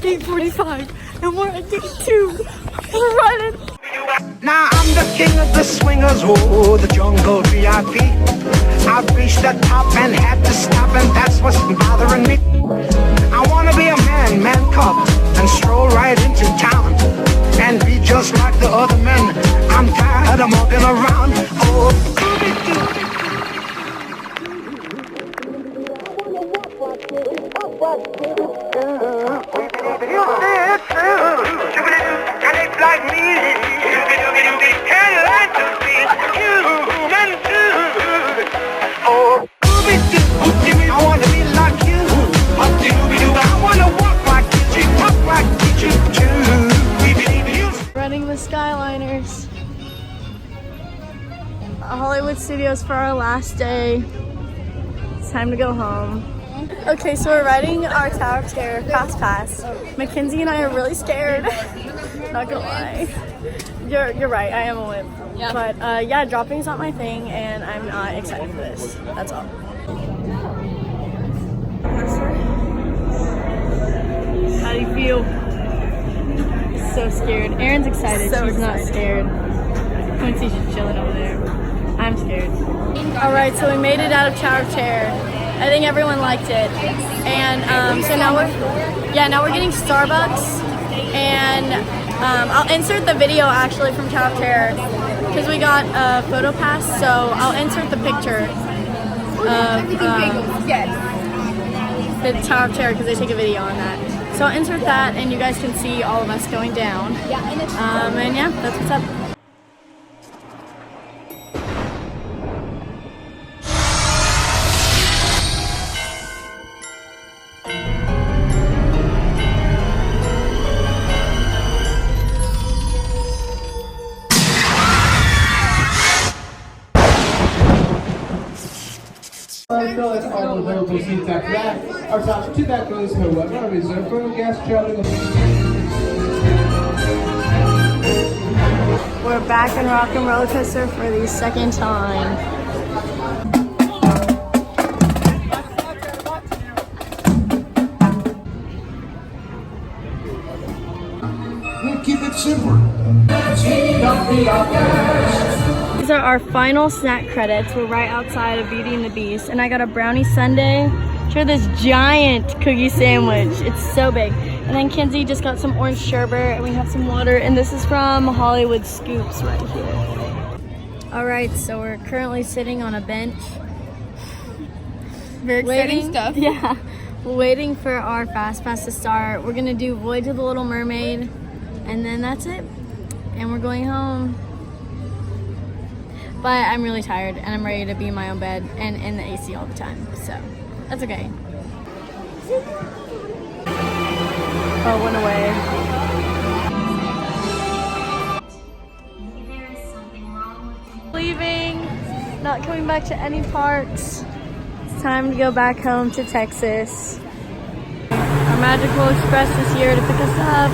gate 45 and we're at gate 2. We're running. Now I'm the king of the swingers, oh, the jungle VIP. I've reached the top and had to stop, and that's what's bothering me. I wanna be a man cub, and stroll right into town, and be just like the other men. I'm tired of walking around, oh. And it's like me. I want to be like you. I want to walk like you, talk like you too. Running the Skyliners. Hollywood Studios for our last day. It's time to go home. Okay, so we're riding our Tower of Terror Fast Pass. Mackenzie and I are really scared. Not gonna lie. You're right, I am a wimp. Yeah. But yeah, dropping's not my thing and I'm not excited for this. That's all. How do you feel? So scared. Erin's excited. She's not scared. Quincy's just chilling over there. I'm scared. Alright, so we made it out of Tower of Terror. I think everyone liked it. And so now we're getting Starbucks, and I'll insert the video actually from Tower of Terror because we got a photo pass, so I'll insert the picture of the Tower of Terror because they take a video on that. So I'll insert that and you guys can see all of us going down. And yeah, that's what's up. That's all available seats after that. Our top two back rows, however, are reserved for guests traveling. We're back in Rock and Roller Coaster for the second time. We'll keep it simple. These are our final snack credits. We're right outside of Beauty and the Beast, and I got a brownie sundae. Try this giant cookie sandwich. It's so big. And then Kenzie just got some orange sherbet, and we have some water, and this is from Hollywood Scoops right here. All right, so we're currently sitting on a bench. Very exciting stuff. Yeah, waiting for our Fast Pass to start. We're gonna do Voyage of the Little Mermaid, and then that's it. And we're going home. But I'm really tired and I'm ready to be in my own bed and in the AC all the time, so that's okay. Oh, went away. Leaving, not coming back to any parks. It's time to go back home to Texas. Our Magical Express is here to pick us up.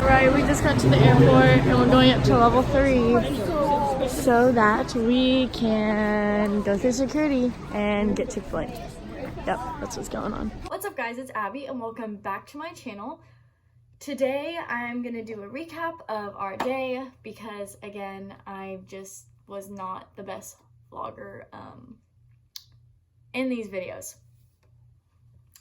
Right, we just got to the airport and we're going up to level 3 so that we can go through security and get Chick-fil-A. Yep, that's what's going on. What's up guys, it's Abby and welcome back to my channel. Today I'm gonna do a recap of our day because again, I just was not the best vlogger in these videos.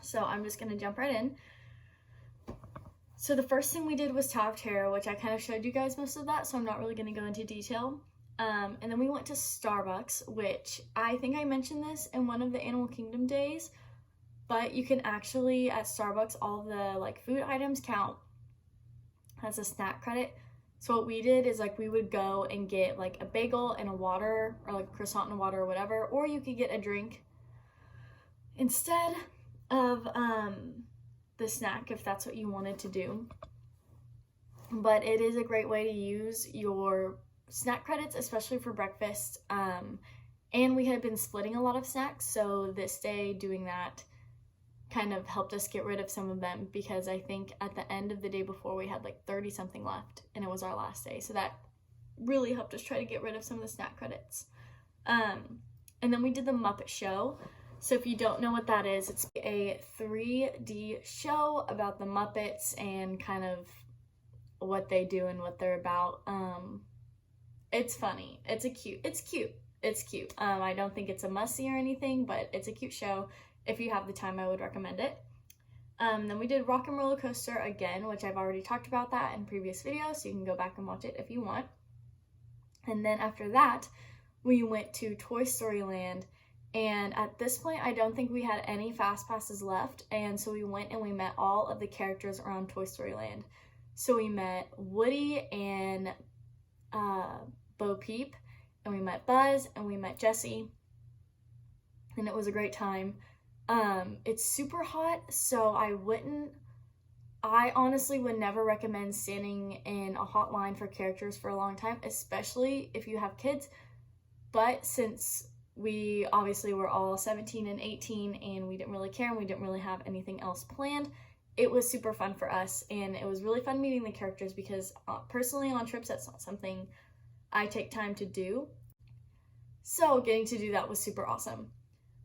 So I'm just gonna jump right in. So the first thing we did was Tower of Terror, which I kind of showed you guys most of that, so I'm not really going to go into detail. And then we went to Starbucks, which I think I mentioned this in one of the Animal Kingdom days, but you can actually, at Starbucks, all the like food items count as a snack credit. So what we did is like we would go and get like a bagel and a water, or like a croissant and water or whatever, or you could get a drink instead of the snack if that's what you wanted to do. But it is a great way to use your snack credits, especially for breakfast. And we had been splitting a lot of snacks, so this day doing that kind of helped us get rid of some of them because I think at the end of the day before we had like 30 something left and it was our last day, so that really helped us try to get rid of some of the snack credits. And then we did the Muppet Show. So if you don't know what that is, it's a 3D show about the Muppets and kind of what they do and what they're about. It's funny. It's cute. I don't think it's a must-see or anything, but it's a cute show. If you have the time, I would recommend it. Then we did Rock and Roller Coaster again, which I've already talked about that in previous videos, so you can go back and watch it if you want. And then after that, we went to Toy Story Land, and at this point, I don't think we had any fast passes left, and so we went and we met all of the characters around Toy Story Land. So we met Woody and Bo Peep, and we met Buzz, and we met Jessie, and it was a great time. It's super hot, so I honestly would never recommend standing in a hot line for characters for a long time, especially if you have kids. But since we obviously were all 17 and 18 and we didn't really care and we didn't really have anything else planned, it was super fun for us, and it was really fun meeting the characters because personally on trips that's not something I take time to do. So getting to do that was super awesome.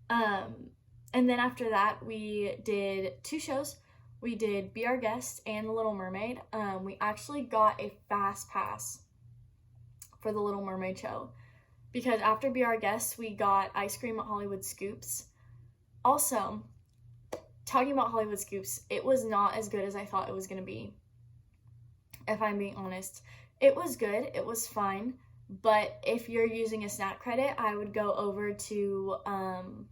And then after that, we did 2 shows. We did Be Our Guest and The Little Mermaid. We actually got a fast pass for The Little Mermaid show because after Be Our Guest, we got ice cream at Hollywood Scoops. Also, talking about Hollywood Scoops, it was not as good as I thought it was going to be, if I'm being honest. It was good, it was fine, but if you're using a snack credit, I would go over to, I'm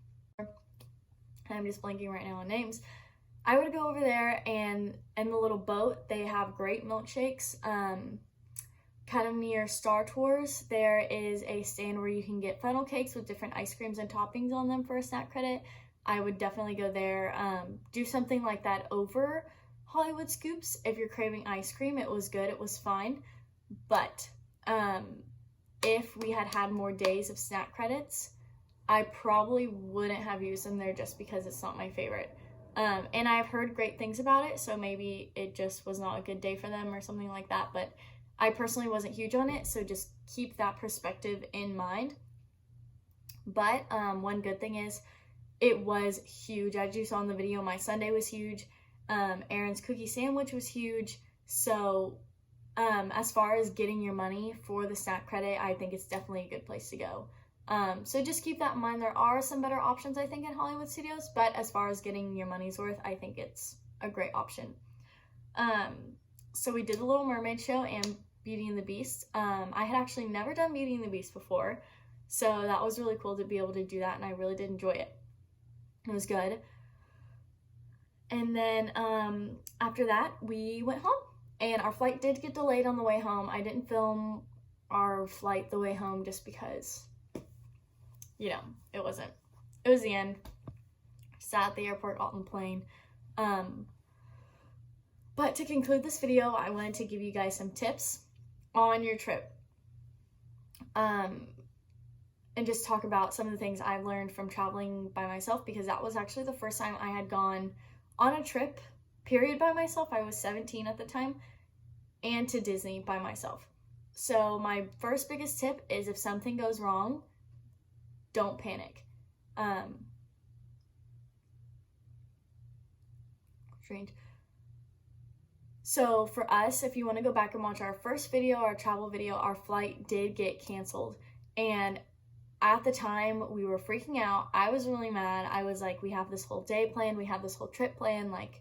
just blanking right now on names. I would go over there, and in the little boat, they have great milkshakes. Kind of near Star Tours, there is a stand where you can get funnel cakes with different ice creams and toppings on them for a snack credit. I would definitely go there. Do something like that over Hollywood Scoops. If you're craving ice cream, it was good, it was fine. But if we had had more days of snack credits, I probably wouldn't have used them there just because it's not my favorite. And I've heard great things about it, so maybe it just was not a good day for them or something like that, but I personally wasn't huge on it, so just keep that perspective in mind. But one good thing is, it was huge. As you saw in the video, my sundae was huge. Aaron's cookie sandwich was huge. So as far as getting your money for the snack credit, I think it's definitely a good place to go. So just keep that in mind. There are some better options, I think, in Hollywood Studios, but as far as getting your money's worth, I think it's a great option. So we did the Little Mermaid show and Beauty and the Beast. I had actually never done Beauty and the Beast before, so that was really cool to be able to do that, and I really did enjoy it. It was good. And then after that, we went home, and our flight did get delayed on the way home. I didn't film our flight the way home just because, you know, it was the end. Sat at the airport on the plane. But to conclude this video, I wanted to give you guys some tips on your trip. And just talk about some of the things I've learned from traveling by myself, because that was actually the first time I had gone on a trip, period, by myself. I was 17 at the time, and to Disney by myself. So my first biggest tip is if something goes wrong, don't panic. Strange. So for us, if you want to go back and watch our first video, our travel video, our flight did get canceled. And at the time, we were freaking out. I was really mad. I was like, we have this whole day planned. We have this whole trip planned. Like,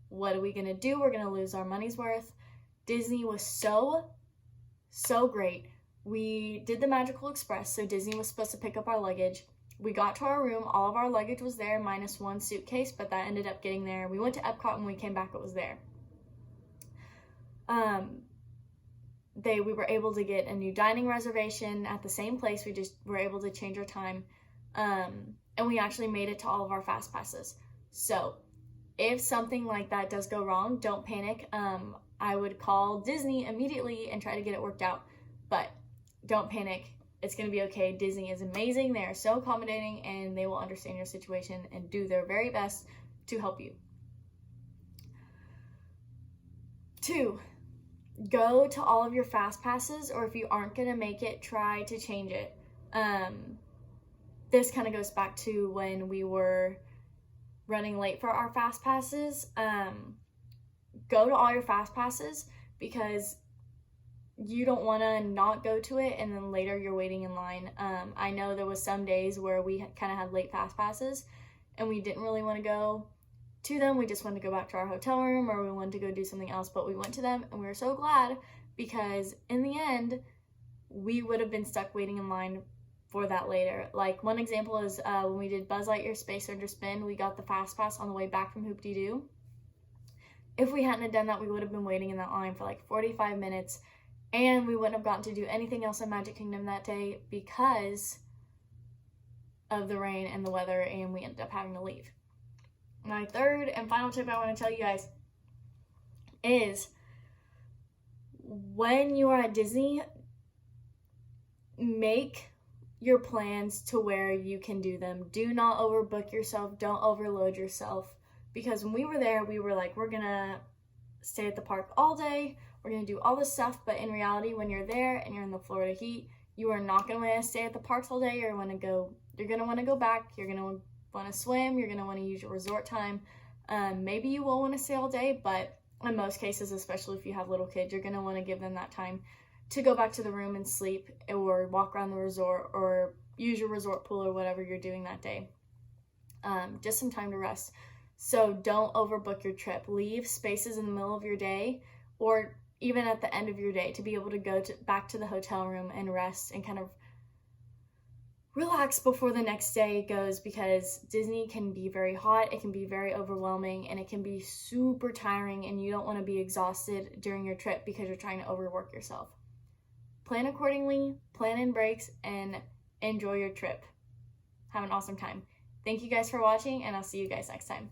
what are we going to do? We're going to lose our money's worth. Disney was so great. We did the Magical Express, so Disney was supposed to pick up our luggage. We got to our room. All of our luggage was there, minus one suitcase, but that ended up getting there. We went to Epcot. When we came back, it was there. We were able to get a new dining reservation at the same place. We just were able to change our time. And we actually made it to all of our fast passes. So if something like that does go wrong, don't panic. I would call Disney immediately and try to get it worked out, but don't panic. It's going to be okay. Disney is amazing. They are so accommodating, and they will understand your situation and do their very best to help you. 2, go to all of your fast passes, or if you aren't going to make it, try to change it. this kind of goes back to when we were running late for our fast passes. Go to all your fast passes, because you don't want to not go to it and then later you're waiting in line. I know there was some days where we kind of had late fast passes and we didn't really want to go to them. We just wanted to go back to our hotel room, or we wanted to go do something else, but we went to them and we were so glad, because in the end we would have been stuck waiting in line for that later. Like, one example is when we did Buzz Lightyear Space Ranger Spin, we got the fast pass on the way back from Hoop-Dee-Doo. If we hadn't have done that, we would have been waiting in that line for like 45 minutes, and we wouldn't have gotten to do anything else in Magic Kingdom that day because of the rain and the weather, and we ended up having to leave. My third and final tip I want to tell you guys is, when you are at Disney, make your plans to where you can do them. Do not overbook yourself. Don't overload yourself. Because when we were there, we were like, we're gonna stay at the park all day, we're gonna do all this stuff, but in reality, when you're there and you're in the Florida heat, you are not gonna want to stay at the parks all day. You're gonna want to go back, you're gonna want to swim, you're gonna want to use your resort time. Maybe you will want to stay all day, but in most cases, especially if you have little kids, you're gonna want to give them that time to go back to the room and sleep, or walk around the resort, or use your resort pool, or whatever you're doing that day. Just some time to rest. So don't overbook your trip. Leave spaces in the middle of your day, or even at the end of your day, to be able to go back to the hotel room and rest and kind of relax before the next day goes, because Disney can be very hot, it can be very overwhelming, and it can be super tiring, and you don't want to be exhausted during your trip because you're trying to overwork yourself. Plan accordingly, plan in breaks, and enjoy your trip. Have an awesome time. Thank you guys for watching, and I'll see you guys next time.